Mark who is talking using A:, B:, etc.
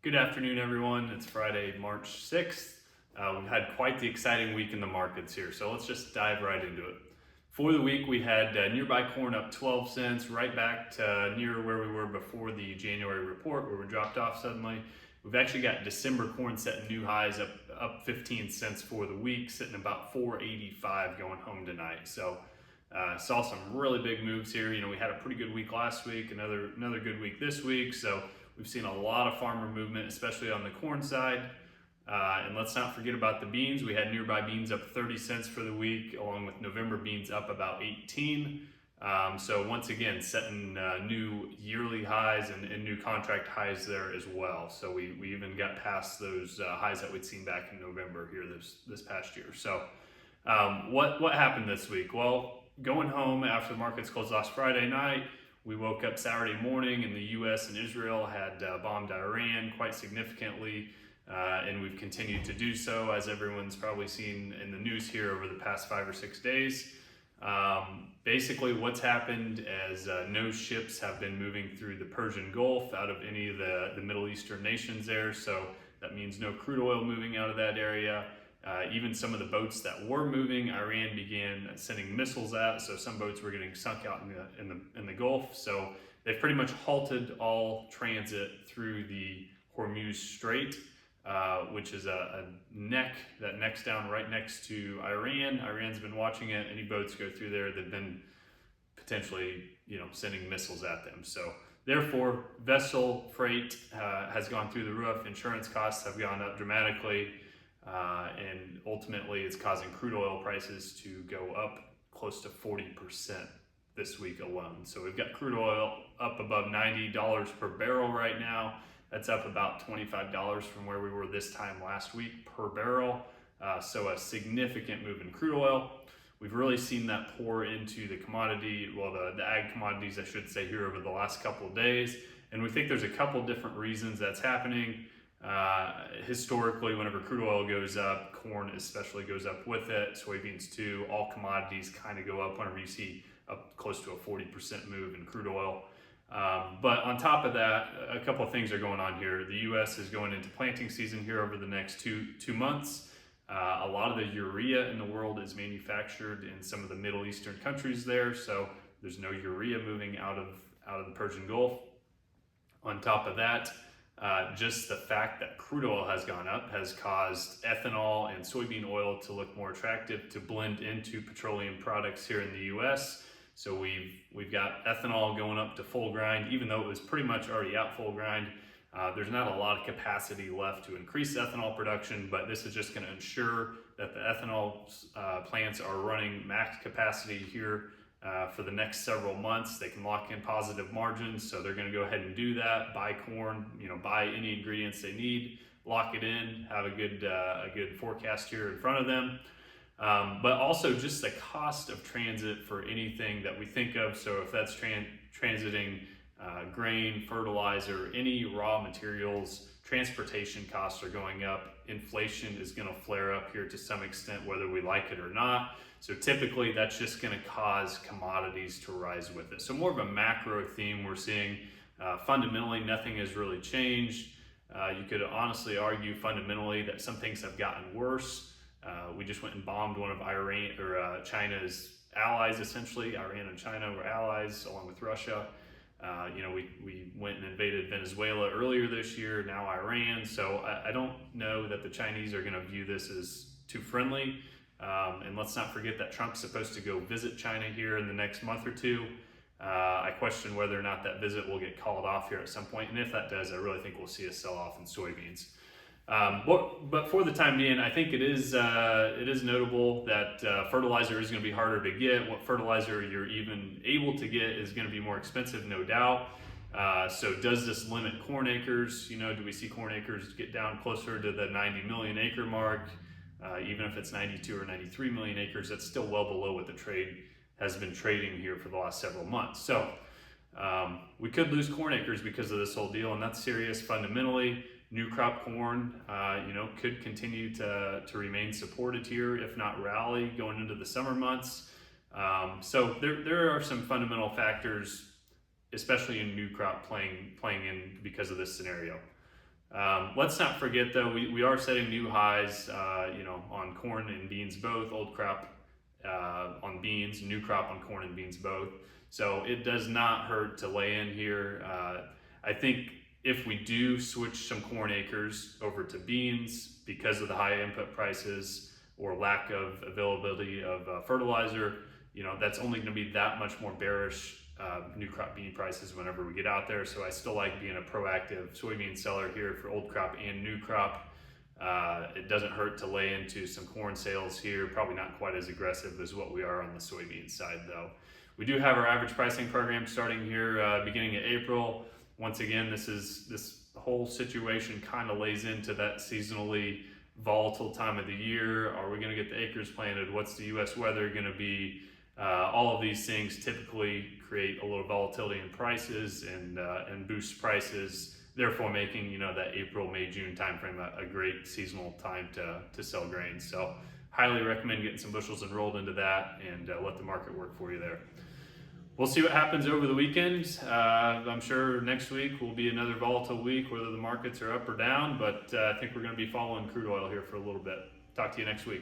A: Good afternoon, everyone. It's Friday, March 6th. We've had quite the exciting week in the markets here, so let's just dive right into it. For the week, we had nearby corn up 12 cents, right back to near where we were before the January report, where we dropped off suddenly. We've actually got December corn setting new highs up 15 cents for the week, sitting about 485 going home tonight. So saw some really big moves here. You know, we had a pretty good week last week, another good week this week. So we've seen a lot of farmer movement, especially on the corn side. And let's not forget about the beans. We had nearby beans up 30 cents for the week, along with November beans up about 18. So once again, setting new yearly highs and new contract highs there as well. So we even got past those highs that we'd seen back in November here this past year. So what happened this week? Well, going home after the markets closed last Friday night, we woke up Saturday morning and the U.S. and Israel had bombed Iran quite significantly, and we've continued to do so, as everyone's probably seen in the news here over the past 5 or 6 days. Basically, what's happened is no ships have been moving through the Persian Gulf out of any of the Middle Eastern nations there, so that means no crude oil moving out of that area. Even some of the boats that were moving, Iran began sending missiles at, so some boats were getting sunk out in the Gulf. So they've pretty much halted all transit through the Hormuz Strait, which is a neck that necks down right next to Iran. Iran's been watching it. Any boats go through there, they've been potentially, sending missiles at them. So therefore, vessel freight has gone through the roof. Insurance costs have gone up dramatically. And ultimately it's causing crude oil prices to go up close to 40% this week alone. So we've got crude oil up above $90 per barrel right now. That's up about $25 from where we were this time last week per barrel. So a significant move in crude oil. We've really seen that pour into the commodity, the ag commodities, I should say, here over the last couple of days. And we think there's a couple different reasons that's happening. Historically, whenever crude oil goes up, corn especially goes up with it, soybeans too, all commodities kind of go up whenever you see up close to a 40% move in crude oil. But on top of that, a couple of things are going on here. The U.S. is going into planting season here over the next two months. A lot of the urea in the world is manufactured in some of the Middle Eastern countries there, so there's no urea moving out of the Persian Gulf. On top of that, just the fact that crude oil has gone up has caused ethanol and soybean oil to look more attractive to blend into petroleum products here in the U.S. So we've got ethanol going up to full grind, even though it was pretty much already at full grind. There's not a lot of capacity left to increase ethanol production, but this is just going to ensure that the ethanol plants are running max capacity here for the next several months. They can lock in positive margins, so they're going to go ahead and do that. Buy corn, buy any ingredients they need, lock it in, have a good forecast here in front of them. But also just the cost of transit for anything that we think of. So if that's transiting grain, fertilizer, any raw materials, transportation costs are going up. Inflation is going to flare up here to some extent, whether we like it or not. So typically that's just going to cause commodities to rise with it. So more of a macro theme we're seeing. Fundamentally, nothing has really changed. You could honestly argue fundamentally that some things have gotten worse. We just went and bombed one of China's allies, essentially. Iran and China were allies along with Russia. We went and invaded Venezuela earlier this year, now Iran. So I don't know that the Chinese are going to view this as too friendly. And let's not forget that Trump's supposed to go visit China here in the next month or two. I question whether or not that visit will get called off here at some point. And if that does, I really think we'll see a sell-off in soybeans. But for the time being, I think it is notable that fertilizer is going to be harder to get. What fertilizer you're even able to get is going to be more expensive, no doubt. So does this limit corn acres? Do we see corn acres get down closer to the 90 million acre mark? Even if it's 92 or 93 million acres, that's still well below what the trade has been trading here for the last several months. So we could lose corn acres because of this whole deal, and that's serious fundamentally. New crop corn, could continue to remain supported here, if not rally, going into the summer months. So there are some fundamental factors, especially in new crop playing in because of this scenario. Let's not forget though, we are setting new highs, on corn and beans both, old crop on beans, new crop on corn and beans both. So it does not hurt to lay in here. I think if we do switch some corn acres over to beans because of the high input prices or lack of availability of fertilizer, that's only going to be that much more bearish new crop bean prices whenever we get out there. So I still like being a proactive soybean seller here for old crop and new crop. It doesn't hurt to lay into some corn sales here, probably not quite as aggressive as what we are on the soybean side though. We do have our average pricing program starting here beginning of April. Once again, this whole situation kind of lays into that seasonally volatile time of the year. Are we going to get the acres planted? What's the U.S. weather going to be? All of these things typically create a little volatility in prices and boost prices, therefore making that April, May, June timeframe a great seasonal time to sell grains. So highly recommend getting some bushels enrolled into that and let the market work for you there. We'll see what happens over the weekend. I'm sure next week will be another volatile week, whether the markets are up or down, but I think we're going to be following crude oil here for a little bit. Talk to you next week.